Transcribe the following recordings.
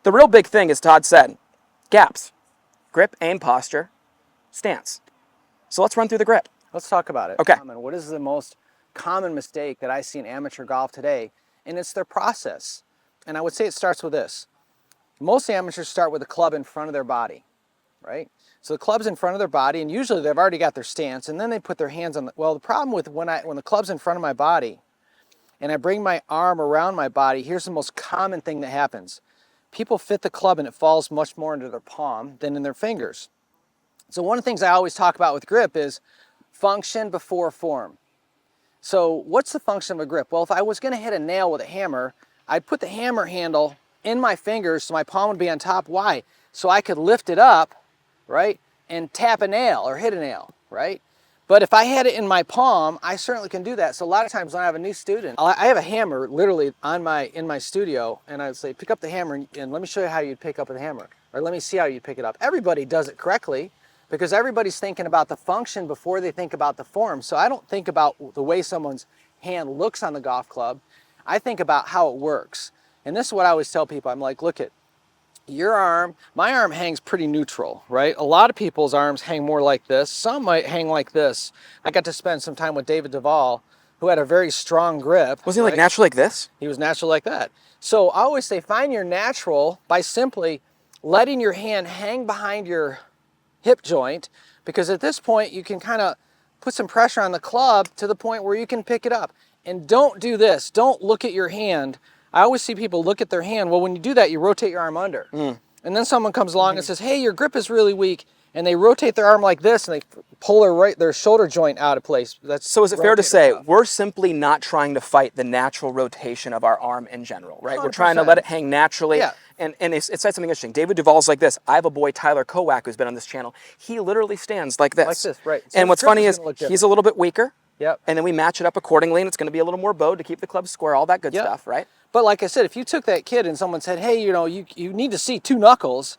The real big thing, as Todd said, gaps. Grip, aim, posture, stance. So let's run through the grip. Let's talk about it. Okay. What is the most common mistake that I see in amateur golf today? And it's their process. And I would say it starts with this. Most amateurs start with the club in front of their body, right? So the club's in front of their body, and usually they've already got their stance, and then they put their hands on the, well, the problem with when the club's in front of my body, and I bring my arm around my body, here's the most common thing that happens. People fit the club and it falls much more into their palm than in their fingers. So one of the things I always talk about with grip is function before form. So what's the function of a grip? Well, if I was going to hit a nail with a hammer, I'd put the hammer handle in my fingers so my palm would be on top. Why? So I could lift it up, right, and tap a nail or hit a nail, right? But if I had it in my palm, I certainly can do that. So a lot of times when I have a new student, I have a hammer literally in my studio, and I'd say, pick up the hammer and let me show you how you'd pick up the hammer, or let me see how you'd pick it up. Everybody does it correctly because everybody's thinking about the function before they think about the form. So I don't think about the way someone's hand looks on the golf club. I think about how it works. And this is what I always tell people. I'm like, look at your arm, my arm hangs pretty neutral, right? A lot of people's arms hang more like this. Some might hang like this. I got to spend some time with David Duval, who had a very strong grip. Was he like natural like this? He was natural like that. So I always say find your natural by simply letting your hand hang behind your hip joint, because at this point you can kind of put some pressure on the club to the point where you can pick it up. And don't do this. Don't look at your hand. I always see people look at their hand. Well, when you do that, you rotate your arm under. And then someone comes along and says, hey, your grip is really weak. And they rotate their arm like this, and they pull their shoulder joint out of place. So is it fair to say we're simply not trying to fight the natural rotation of our arm in general, right? 100%. We're trying to let it hang naturally. Yeah. And it said something interesting. David Duval's like this. I have a boy, Tyler Kowak, who's been on this channel. He literally stands like this. Like this, right. So and what's funny is he's a little bit weaker. Yep. And then we match it up accordingly, and it's going to be a little more bowed to keep the club square, all that good Yep. stuff, right? But like I said, if you took that kid and someone said, hey, you need to see 2 knuckles,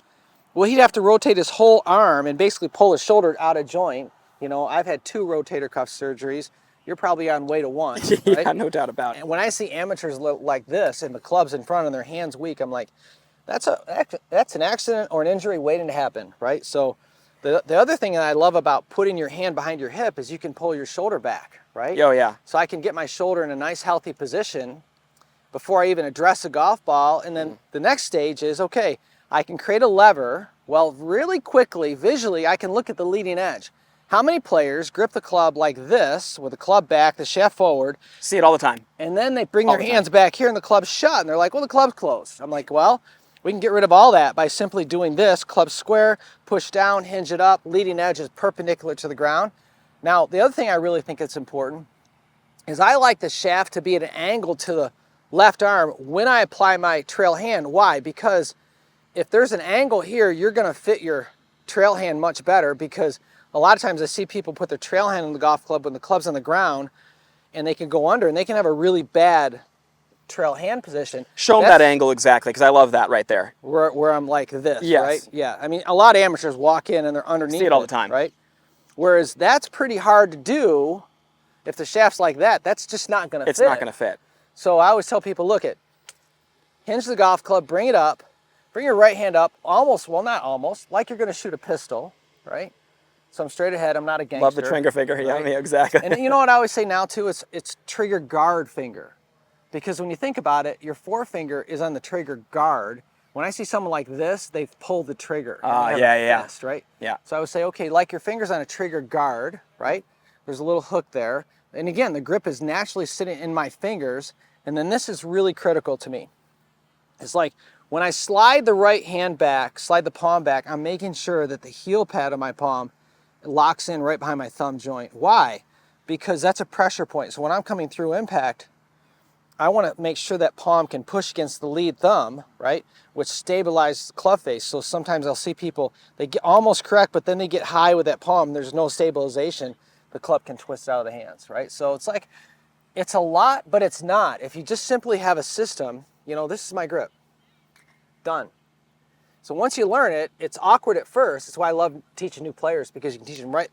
well, he'd have to rotate his whole arm and basically pull his shoulder out of joint. I've had 2 rotator cuff surgeries. You're probably on way to 1, right? Yeah, no doubt about it. And when I see amateurs look like this and the club's in front and their hands weak, I'm like, that's an accident or an injury waiting to happen, right? So the other thing that I love about putting your hand behind your hip is you can pull your shoulder back, right? Oh, yeah. So I can get my shoulder in a nice healthy position before I even address a golf ball. And then the next stage is, okay, I can create a lever. Well, really quickly, visually, I can look at the leading edge. How many players grip the club like this with the club back, the shaft forward? See it all the time. And then they bring their hands back here and the club's shut. And they're like, well, the club's closed. I'm like, well, we can get rid of all that by simply doing this. Club square, push down, hinge it up, leading edge is perpendicular to the ground. Now, the other thing I really think is important is I like the shaft to be at an angle to the left arm when I apply my trail hand. Why? Because if there's an angle here, you're going to fit your trail hand much better, because a lot of times I see people put their trail hand on the golf club when the club's on the ground, and they can go under and they can have a really bad trail hand position. Show them that angle exactly, because I love that right there. Where I'm like this, yes. Right? Yeah, I mean, a lot of amateurs walk in and they're underneath. See it all the time. Right? Whereas that's pretty hard to do if the shaft's like that. That's just not going to fit. It's not going to fit. So I always tell people, look, hinge the golf club, bring it up, bring your right hand up, almost, well, not almost, like you're going to shoot a pistol, right? So I'm straight ahead. I'm not a gangster. Love the trigger finger. Right? Yeah, I mean, exactly. And you know what I always say now, too? It's trigger guard finger. Because when you think about it, your forefinger is on the trigger guard. When I see someone like this, they've pulled the trigger. Yeah. Fist, right? Yeah. So I would say, okay, like your finger's on a trigger guard, right? There's a little hook there. And again, the grip is naturally sitting in my fingers. And then this is really critical to me. It's like when I slide the right hand back, slide the palm back, I'm making sure that the heel pad of my palm locks in right behind my thumb joint. Why? Because that's a pressure point. So when I'm coming through impact, I want to make sure that palm can push against the lead thumb, right? Which stabilizes the club face. So sometimes I'll see people, they get almost correct, but then they get high with that palm. There's no stabilization. The club can twist out of the hands, right? So it's like, it's a lot, but it's not. If you just simply have a system, this is my grip. Done. So once you learn it, it's awkward at first. That's why I love teaching new players, because you can teach them right.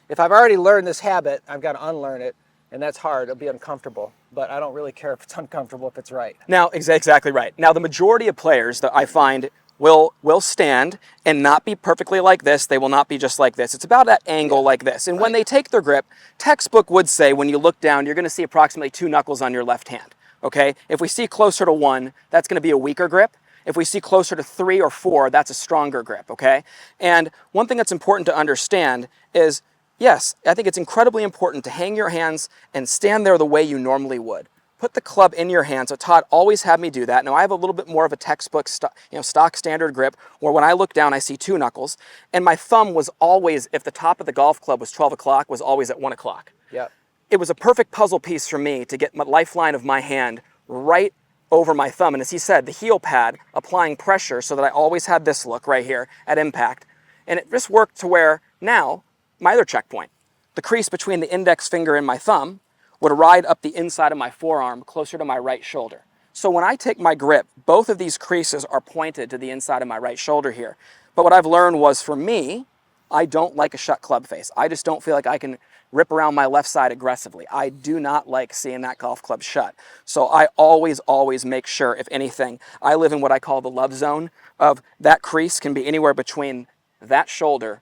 If I've already learned this habit, I've got to unlearn it, and that's hard. It'll be uncomfortable. but I don't really care if it's uncomfortable if it's right. Now, exactly right. Now, the majority of players that I find will stand and not be perfectly like this. They will not be just like this. It's about that angle like this. And when they take their grip, textbook would say when you look down, you're going to see approximately 2 knuckles on your left hand. Okay? If we see closer to 1, that's going to be a weaker grip. If we see closer to 3 or 4, that's a stronger grip. Okay? And one thing that's important to understand is, yes, I think it's incredibly important to hang your hands and stand there the way you normally would. Put the club in your hand. So Todd always had me do that. Now I have a little bit more of a textbook, stock standard grip, where when I look down, I see 2 knuckles, and my thumb was always, if the top of the golf club was 12 o'clock, was always at 1 o'clock. Yep. It was a perfect puzzle piece for me to get my lifeline of my hand right over my thumb. And as he said, the heel pad applying pressure so that I always had this look right here at impact. And it just worked to where now, my other checkpoint, the crease between the index finger and my thumb would ride up the inside of my forearm closer to my right shoulder. So when I take my grip, both of these creases are pointed to the inside of my right shoulder here. But what I've learned was, for me, I don't like a shut club face. I just don't feel like I can rip around my left side aggressively. I do not like seeing that golf club shut. So I always make sure, if anything, I live in what I call the love zone of that crease can be anywhere between that shoulder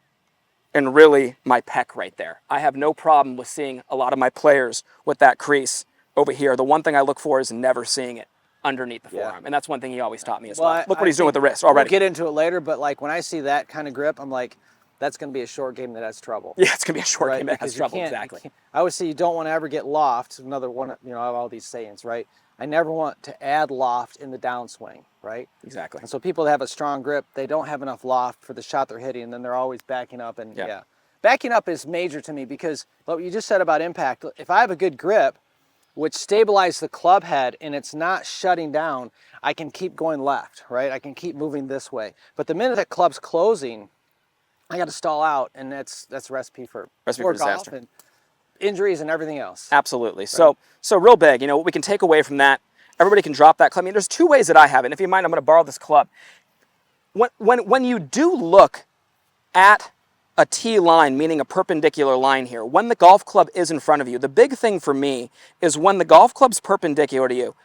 and really my pec right there. I have no problem with seeing a lot of my players with that crease over here. The one thing I look for is never seeing it underneath the forearm. And that's one thing he always taught me as well. Look what he's doing with the wrist already. We'll get into it later, but like when I see that kind of grip, I'm like, that's going to be a short game that has trouble. Yeah, it's going to be a short game that has trouble, exactly. I would say you don't want to ever get loft. Another one, of all these sayings, right? I never want to add loft in the downswing, right? Exactly. And so people that have a strong grip, they don't have enough loft for the shot they're hitting, and then they're always backing up. And backing up is major to me because what you just said about impact, if I have a good grip, which stabilizes the club head and it's not shutting down, I can keep going left, right? I can keep moving this way. But the minute that club's closing, I got to stall out, and that's recipe for disaster. And injuries and everything else. Absolutely. Right. So real big, what we can take away from that, everybody can drop that club. I mean, there's 2 ways that I have it. And if you mind, I'm going to borrow this club. When you do look at a T line, meaning a perpendicular line here, when the golf club is in front of you, the big thing for me is when the golf club's perpendicular to you,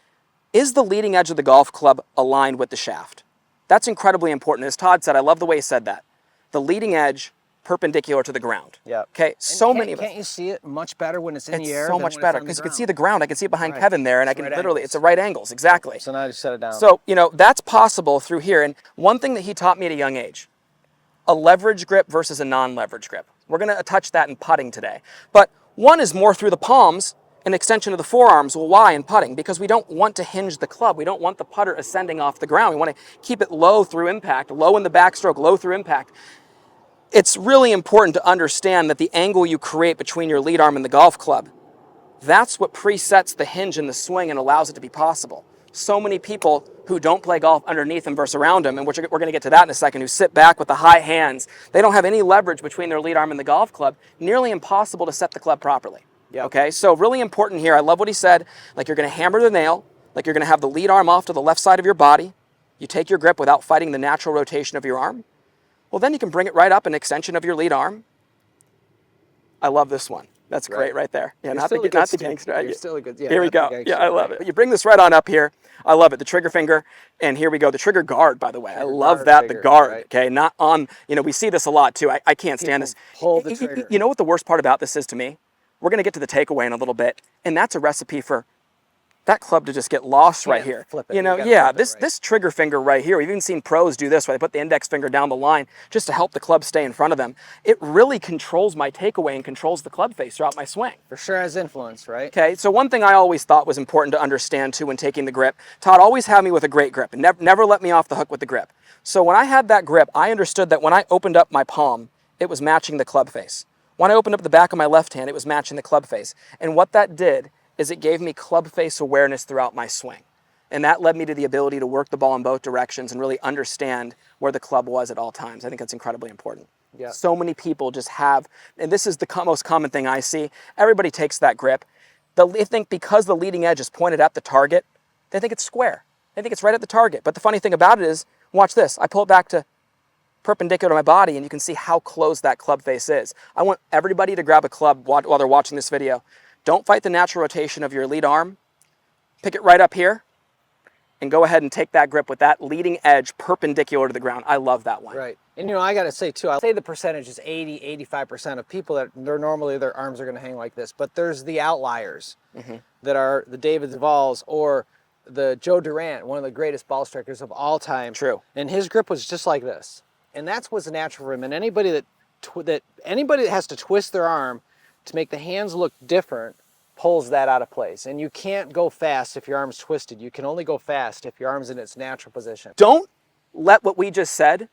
is the leading edge of the golf club aligned with the shaft? That's incredibly important. As Todd said, I love the way he said that. The leading edge perpendicular to the ground. Yeah. Okay. Can't you see it much better when it's in the air? It's so much better because you can see the ground. I can see it behind Kevin there, and I can literally, it's a right angles, exactly. So now I just set it down. So, that's possible through here. And one thing that he taught me at a young age, a leverage grip versus a non-leverage grip. We're going to touch that in putting today. But one is more through the palms, an extension of the forearms. Well, why in putting? Because we don't want to hinge the club. We don't want the putter ascending off the ground. We want to keep it low through impact, low in the backstroke, low through impact. It's really important to understand that the angle you create between your lead arm and the golf club, that's what presets the hinge in the swing and allows it to be possible. So many people who don't play golf underneath them versus around them, and we're going to get to that in a second, who sit back with the high hands, they don't have any leverage between their lead arm and the golf club, nearly impossible to set the club properly. Yep. Okay, so really important here. I love what he said, like you're going to hammer the nail, like you're going to have the lead arm off to the left side of your body. You take your grip without fighting the natural rotation of your arm. Well, then you can bring it right up, an extension of your lead arm. I love this one. That's great right there. Yeah, not the gangster. You're still a good. Yeah, here we go. Yeah, I love it. But you bring this right on up here. I love it. The trigger finger, and here we go. The trigger guard, by the way. I love that. The guard. Right. Okay, not on. We see this a lot too. I can't stand this. Pull the trigger. You know what the worst part about this is to me? We're going to get to the takeaway in a little bit, and that's a recipe for that club to just get lost right here. Flip it. This trigger finger right here, we've even seen pros do this where they put the index finger down the line just to help the club stay in front of them. It really controls my takeaway and controls the club face throughout my swing. For sure has influence, right? Okay, so one thing I always thought was important to understand too when taking the grip, Todd always had me with a great grip and never let me off the hook with the grip. So when I had that grip, I understood that when I opened up my palm, it was matching the club face. When I opened up the back of my left hand, it was matching the club face. And what that did is it gave me club face awareness throughout my swing. And that led me to the ability to work the ball in both directions and really understand where the club was at all times. I think that's incredibly important. Yeah. So many people just have, and this is the most common thing I see, everybody takes that grip. They think because the leading edge is pointed at the target, they think it's square. They think it's right at the target. But the funny thing about it is, watch this, I pull it back to perpendicular to my body and you can see how close that club face is. I want everybody to grab a club while they're watching this video. Don't fight the natural rotation of your lead arm. pick it right up here, and go ahead and take that grip with that leading edge perpendicular to the ground. I love that one. Right. And you know, I got to say too, I'll say the percentage is 80–85% of people that they're normally their arms are going to hang like this, but there's the outliers that are the David Duvalls or the Joe Durant, one of the greatest ball strikers of all time. True. And his grip was just like this. And that's what's natural for him. And anybody that has to twist their arm to make the hands look different pulls that out of place. And you can't go fast if your arm's twisted. You can only go fast if your arm's in its natural position. Don't let what we just said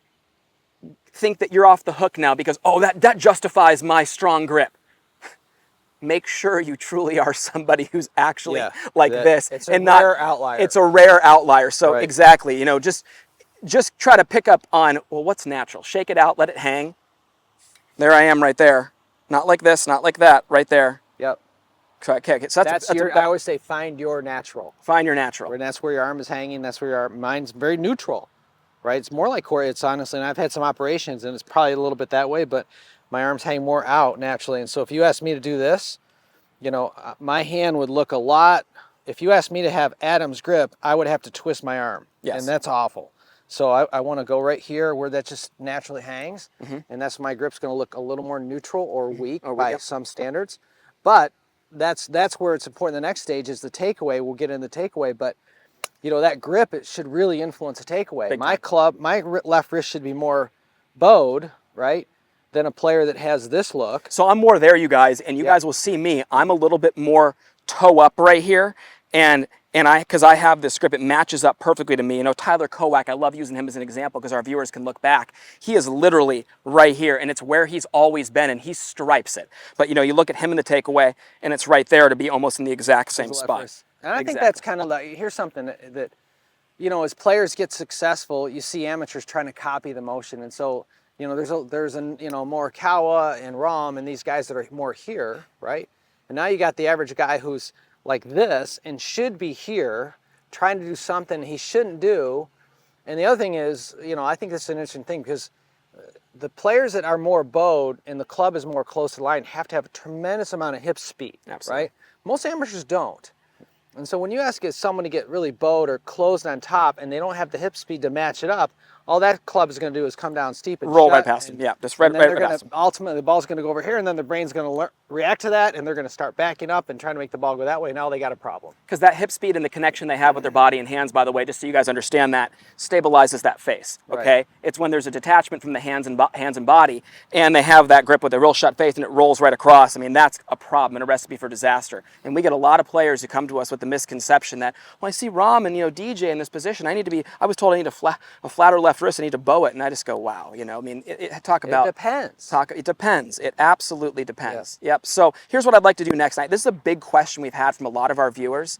think that you're off the hook now because, oh, that justifies my strong grip. Make sure you truly are somebody who's actually like this. It's a rare outlier. It's a rare outlier. So Right. exactly, you know, just try to pick up on, well, what's natural? Shake it out, let it hang. There I am right there. Not like this, not like that, right there. Yep. Okay, so that's I always say find your natural. find your natural. And that's where your arm is hanging. That's where your arm, mine's very neutral, right? It's more like Corey. It's honestly, and I've had some operations and it's probably a little bit that way, but my arms hang more out naturally. And so if you ask me to do this, you know, my hand would look a lot. If you asked me to have Adam's grip, I would have to twist my arm. Yes. And that's awful. So I want to go right here where that just naturally hangs. And that's my grip's going to look a little more neutral or weak by some standards. But that's where it's important. The next stage is the takeaway. We'll get into the takeaway, but you know, that grip, it should really influence a takeaway. Big My time. club, my left wrist should be more bowed, right, than a player that has this look. So I'm more there, you guys, and you guys will see me. I'm a little bit more toe up right here, and because I have this grip, it matches up perfectly to me. You know, Tyler Kowak, I love using him as an example because our viewers can look back. He is literally right here, and it's where he's always been, and he stripes it. But you know, you look at him in the takeaway, and it's right there to be almost in the exact same spot. And I think that's kind of like, here's something that, you know, as players get successful, you see amateurs trying to copy the motion. And so, you know, there's a you know, Morikawa and Rahm and these guys that are more here, right? And now you got the average guy who's like this and should be here trying to do something he shouldn't do. And the other thing is, you know, I think this is an interesting thing because the players that are more bowed and the club is more close to the line have to have a tremendous amount of hip speed, Absolutely. right? Most amateurs don't. And so when you ask someone to get really bowed or closed on top and they don't have the hip speed to match it up, all that club is going to do is come down steep and Roll shut, right past him. Yeah, just right past him. Ultimately, the ball's going to go over here, and then the brain's going to react to that, and they're going to start backing up and trying to make the ball go that way. Now they got a problem. Because that hip speed and the connection they have with their body and hands, by the way, just so you guys understand that, stabilizes that face, okay? Right. It's when there's a detachment from the hands and body, and they have that grip with a real shut face, and it rolls right across. I mean, that's a problem and a recipe for disaster. And we get a lot of players who come to us with the misconception that, well, I see Rahm and, you know, DJ in this position. I was told I need a flatter left wrist, I need to bow it, and I just go, wow, you know, I mean, talk about... It depends. It depends. It absolutely depends. Yep. So here's what I'd like to do next night. This is a big question we've had from a lot of our viewers.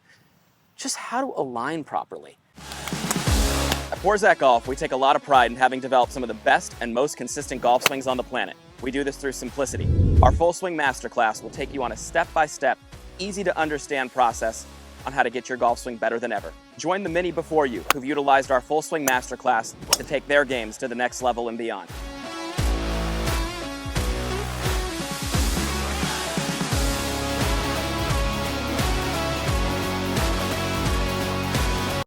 Just how to align properly. At Forzak Golf, we take a lot of pride in having developed some of the best and most consistent golf swings on the planet. We do this through simplicity. Our Full Swing Masterclass will take you on a step-by-step, easy-to-understand process on how to get your golf swing better than ever. Join the many before you who've utilized our Full Swing Masterclass to take their games to the next level and beyond.